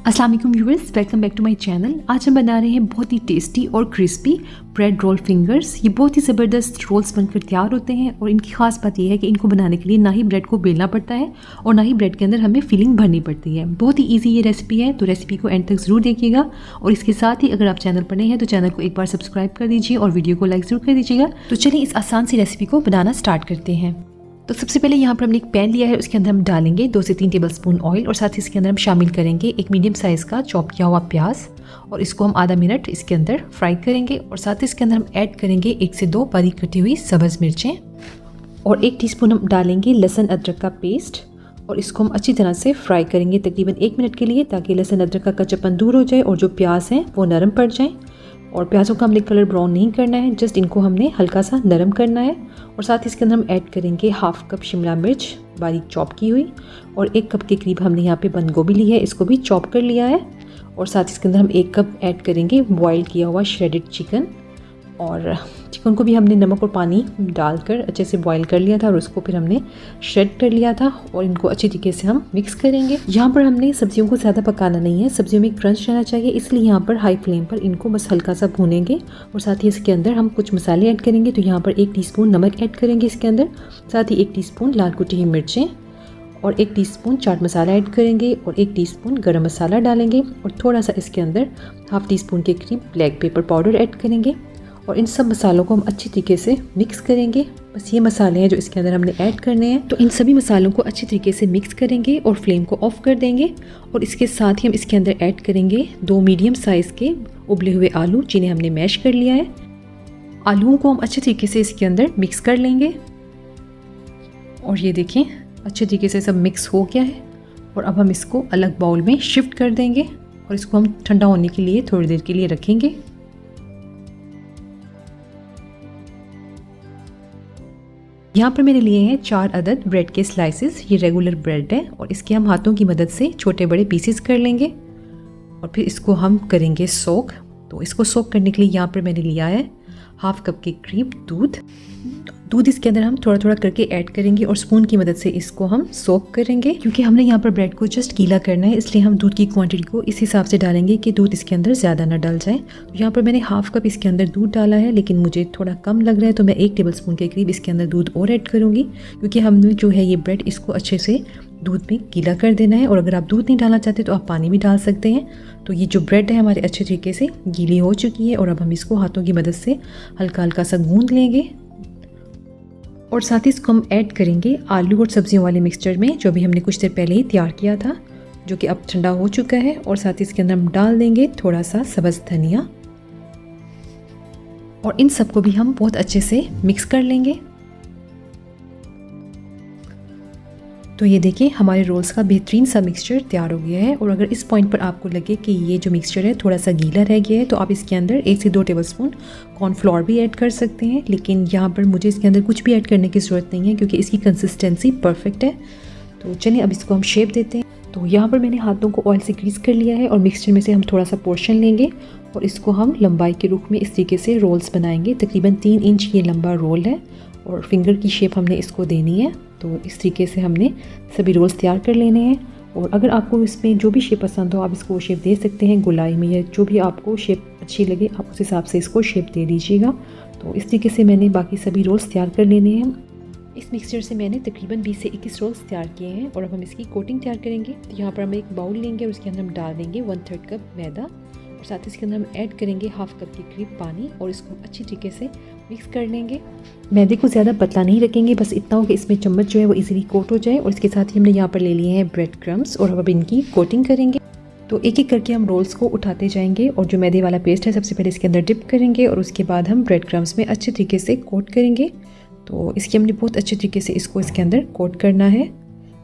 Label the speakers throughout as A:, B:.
A: अस्सलाम वालेकुम viewers, welcome back to my channel. आज हम बना रहे हैं बहुत ही टेस्टी और क्रिस्पी ब्रेड रोल फिंगर्स। ये बहुत ही ज़बरदस्त रोल्स बनकर तैयार होते हैं और इनकी खास बात यह है कि इनको बनाने के लिए ना ही ब्रेड को बेलना पड़ता है और ना ही ब्रेड के अंदर हमें फिलिंग भरनी पड़ती है। बहुत ही ईजी ये रेसिपी है, तो रेसिपी को एंड तक ज़रूर देखिएगा। और इसके साथ ही अगर आप चैनल पर नए हैं तो चैनल को एक बार सब्सक्राइब कर दीजिए और वीडियो को लाइक ज़रूर कर दीजिएगा। तो चलिए इस आसान सी रेसिपी को बनाना स्टार्ट करते हैं। तो सबसे पहले यहाँ पर हमने एक पैन लिया है, उसके अंदर हम डालेंगे 2 से 3 टेबलस्पून ऑयल और साथ ही इसके अंदर हम शामिल करेंगे एक मीडियम साइज़ का चॉप किया हुआ प्याज और इसको हम आधा मिनट इसके अंदर फ्राई करेंगे। और साथ ही इसके अंदर हम ऐड करेंगे 1 से 2 बारीक कटी हुई सब्ज़ मिर्चें और 1 टीस्पून हम डालेंगे लहसुन अदरक का पेस्ट और इसको हम अच्छी तरह से फ्राई करेंगे तकरीबन 1 मिनट के लिए, ताकि लहसुन अदरक का कच्चापन दूर हो जाए और जो प्याज हैं वो नरम पड़ जाएँ। और प्याज़ों का हमने कलर ब्राउन नहीं करना है, जस्ट इनको हमने हल्का सा नरम करना है। और साथ ही इसके अंदर हम ऐड करेंगे 1/2 कप शिमला मिर्च बारीक चॉप की हुई और 1 कप के करीब हमने यहाँ पे बंद गोभी ली है, इसको भी चॉप कर लिया है। और साथ ही इसके अंदर हम 1 कप ऐड करेंगे बॉयल किया हुआ श्रेडेड चिकन और चिकन को भी हमने नमक और पानी डालकर अच्छे से बॉईल कर लिया था और उसको फिर हमने श्रेड कर लिया था और इनको अच्छी तरीके से हम मिक्स करेंगे। यहाँ पर हमने सब्जियों को ज़्यादा पकाना नहीं है, सब्जियों में क्रंच रहना चाहिए, इसलिए यहाँ पर हाई फ्लेम पर इनको बस हल्का सा भूनेंगे। और साथ ही इसके अंदर हम कुछ मसाले ऐड करेंगे। तो यहाँ पर 1 टीस्पून नमक ऐड करेंगे इसके अंदर, साथ ही 1 टीस्पून लाल कुटी हुई मिर्चें और 1 टीस्पून चाट मसाला ऐड करेंगे और 1 टीस्पून गरम मसाला डालेंगे और थोड़ा सा इसके अंदर 1/2 टीस्पून के करीब ब्लैक पेपर पाउडर ऐड करेंगे। और इन सब मसालों को हम अच्छी तरीके से मिक्स करेंगे। बस ये मसाले हैं जो इसके अंदर हमने ऐड करने हैं। तो इन सभी मसालों को अच्छी तरीके से मिक्स करेंगे और फ्लेम को ऑफ कर देंगे। और इसके साथ ही हम इसके अंदर ऐड करेंगे 2 मीडियम साइज़ के उबले हुए आलू, जिन्हें हमने मैश कर लिया है। आलूओं को हम अच्छे तरीके से इसके अंदर मिक्स कर लेंगे और ये देखें अच्छे तरीके से सब मिक्स हो गया है। और अब हम इसको अलग बाउल में शिफ्ट कर देंगे और इसको हम ठंडा होने के लिए थोड़ी देर के लिए रखेंगे। यहाँ पर मैंने लिए हैं 4 अदद ब्रेड के स्लाइसेस। ये रेगुलर ब्रेड है और इसके हम हाथों की मदद से छोटे बड़े पीसेस कर लेंगे और फिर इसको हम करेंगे सोक। तो इसको सोक करने के लिए यहाँ पर मैंने लिया है 1/2 कप के करीब दूध इसके अंदर हम थोड़ा थोड़ा करके ऐड करेंगे और स्पून की मदद से इसको हम सोक करेंगे। क्योंकि हमने यहाँ पर ब्रेड को जस्ट गीला करना है, इसलिए हम दूध की क्वांटिटी को इस हिसाब से डालेंगे कि दूध इसके अंदर ज़्यादा ना डल जाए। तो यहाँ पर मैंने 1/2 कप इसके अंदर दूध डाला है, लेकिन मुझे थोड़ा कम लग रहा है तो मैं 1 टेबलस्पून के करीब इसके अंदर दूध और ऐड करूँगी। क्योंकि हमने जो है ये ब्रेड इसको अच्छे से दूध में गीला कर देना है। और अगर आप दूध नहीं डालना चाहते तो आप पानी भी डाल सकते हैं। तो ये जो ब्रेड है हमारे अच्छे तरीके से गीली हो चुकी है और अब हम इसको हाथों की मदद से हल्का हल्का सा गूंद लेंगे। और साथ ही इसको हम ऐड करेंगे आलू और सब्जियों वाले मिक्सचर में, जो भी हमने कुछ देर पहले ही तैयार किया था, जो कि अब ठंडा हो चुका है। और साथ ही इसके अंदर हम डाल देंगे थोड़ा सा सब्ज़ धनिया और इन सबको भी हम बहुत अच्छे से मिक्स कर लेंगे। तो ये देखिए हमारे रोल्स का बेहतरीन सा मिक्सचर तैयार हो गया है। और अगर इस पॉइंट पर आपको लगे कि ये जो मिक्सचर है थोड़ा सा गीला रह गया है तो आप इसके अंदर 1 से 2 टेबलस्पून कॉर्नफ्लोर भी ऐड कर सकते हैं। लेकिन यहाँ पर मुझे इसके अंदर कुछ भी ऐड करने की ज़रूरत नहीं है क्योंकि इसकी कंसिस्टेंसी परफेक्ट है। तो चलिए अब इसको हम शेप देते हैं। तो यहाँ पर मैंने हाथों को ऑयल से ग्रीस कर लिया है और मिक्सचर में से हम थोड़ा सा पोर्शन लेंगे और इसको हम लंबाई के रुख में इस तरीके से रोल्स बनाएंगे। तकरीबन 3 इंच ये लंबा रोल है और फिंगर की शेप हमने इसको देनी है। तो इस तरीके से हमने सभी रोल्स तैयार कर लेने हैं। और अगर आपको इसमें जो भी शेप पसंद हो आप इसको वो शेप दे सकते हैं, गोलाई में, या जो भी आपको शेप अच्छी लगे आप उस हिसाब से इसको शेप दे दीजिएगा। तो इस तरीके से मैंने बाकी सभी रोल्स तैयार कर लेने हैं। इस मिक्सचर से मैंने तकरीबन 20 से 21 रोल्स तैयार किए हैं और अब हम इसकी कोटिंग तैयार करेंगे। तो यहाँ पर हम एक बाउल लेंगे और उसके अंदर हम डाल देंगे 1/3 कप मैदा और साथ ही इसके अंदर हम ऐड करेंगे 1/2 कप के करीब पानी और इसको अच्छी तरीके से मिक्स कर लेंगे। मैदे को ज़्यादा पतला नहीं रखेंगे, बस इतना हो कि इसमें चम्मच जो है वो इजीली कोट हो जाए। और इसके साथ ही हमने यहाँ पर ले लिए हैं ब्रेड क्रम्स और अब इनकी कोटिंग करेंगे। तो एक एक करके हम रोल्स को उठाते जाएंगे और जो मैदे वाला पेस्ट है सबसे पहले इसके अंदर डिप करेंगे और उसके बाद हम ब्रेड क्रम्स में अच्छे तरीके से कोट करेंगे। तो इसकी हमने बहुत अच्छे तरीके से इसको इसके अंदर कोट करना है।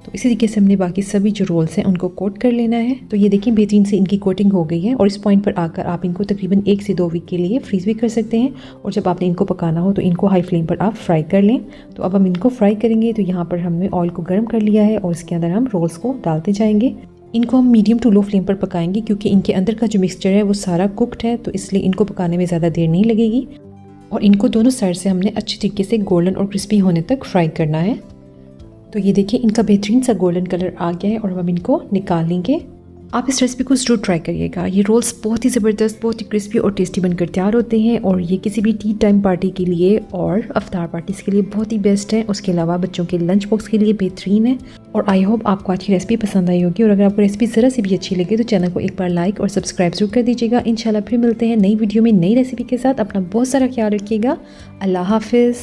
A: तो इसी तरीके से हमने बाकी सभी जो रोल्स हैं उनको कोट कर लेना है। तो ये देखिए बेहतरीन से इनकी कोटिंग हो गई है और इस पॉइंट पर आकर आप इनको तकरीबन 1 से 2 वीक के लिए फ्रीज भी कर सकते हैं। और जब आपने इनको पकाना हो तो इनको हाई फ्लेम पर आप फ्राई कर लें। तो अब हम इनको फ्राई करेंगे। तो यहाँ पर हमने ऑयल को गर्म कर लिया है और इसके अंदर हम रोल्स को डालते जाएंगे। इनको हम मीडियम टू लो फ्लेम पर पकाएंगे क्योंकि इनके अंदर का जो मिक्सचर है वो सारा कुक्ड है, तो इसलिए इनको पकाने में ज़्यादा देर नहीं लगेगी। और इनको दोनों साइड से हमने अच्छी तरीके से गोल्डन और क्रिस्पी होने तक फ्राई करना है। तो ये देखिए इनका बेहतरीन सा गोल्डन कलर आ गया है और अब हम इनको निकाल लेंगे। आप इस रेसिपी को ज़रूर ट्राई करिएगा। ये रोल्स बहुत ही ज़बरदस्त, बहुत ही क्रिस्पी और टेस्टी बनकर तैयार होते हैं और ये किसी भी टी टाइम पार्टी के लिए और अफ्तार पार्टीज़ के लिए बहुत ही बेस्ट है। उसके अलावा बच्चों के लंच बॉक्स के लिए बेहतरीन है। और आई होप आपको आज की रेसिपी पसंद आई होगी और अगर आपको रेसिपी ज़रा सी भी अच्छी लगे तो चैनल को एक बार लाइक और सब्सक्राइब जरूर कर दीजिएगा। इंशाल्लाह फिर मिलते हैं नई वीडियो में नई रेसिपी के साथ। अपना बहुत सारा ख्याल रखिएगा। अल्लाह हाफिज़।